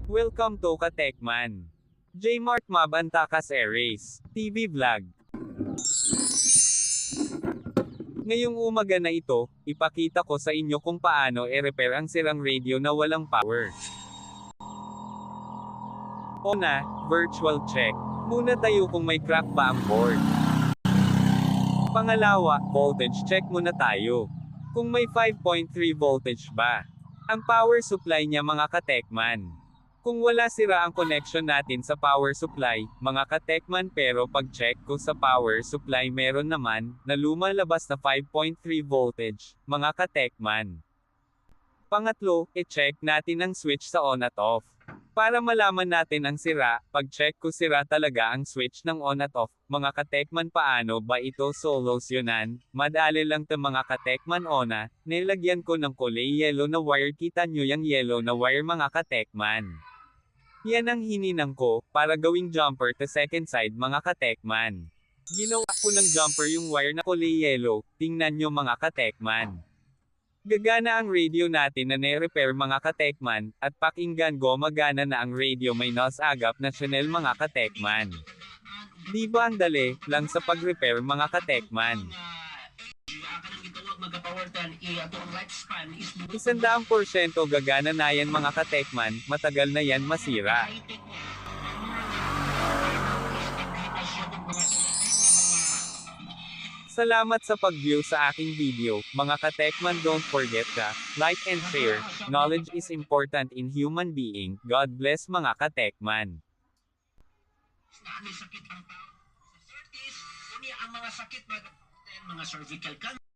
Welcome to Katekman. J-Mart Mab Antakas Aires, TV Vlog. Ngayong umaga na ito, ipakita ko sa inyo kung paano i-repair ang sirang radio na walang power. Una, virtual check. Muna tayo kung may crack ba ang board. Pangalawa, voltage check muna tayo. Kung may 5.3 voltage ba ang power supply niya mga katekman. Kung wala sira ang connection natin sa power supply, mga katekman, pero pag-check ko sa power supply meron naman na lumalabas na 5.3 voltage, mga katekman. Pangatlo, i-check natin ang switch sa on at off. Para malaman natin ang sira, pag-check ko sira talaga ang switch ng on at off, mga katekman. Paano ba ito solusyonan? Madali lang to mga katekman. Ona, nilagyan ko ng kulay yellow na wire. Kita nyo yung yellow na wire mga katekman. Yan ang hininang ko, para gawing jumper to second side mga katekman. Ginawa ko ng jumper yung wire na kulay yellow, tingnan nyo mga katekman. Gagana ang radio natin na ne-repair mga katekman, at pakinggan gumagana na ang radio may NOS agap na channel mga katekman. Di ba ang dali lang sa pag-repair mga katekman? 100% gagana na yan mga katekman, matagal na yan masira. Salamat sa pag-view sa aking video, mga katekman. Don't forget to like and share. Knowledge is important in human being. God bless mga katekman. Sakit ang tao sa 30s, kunya ang mga sakit mga cervical cancer.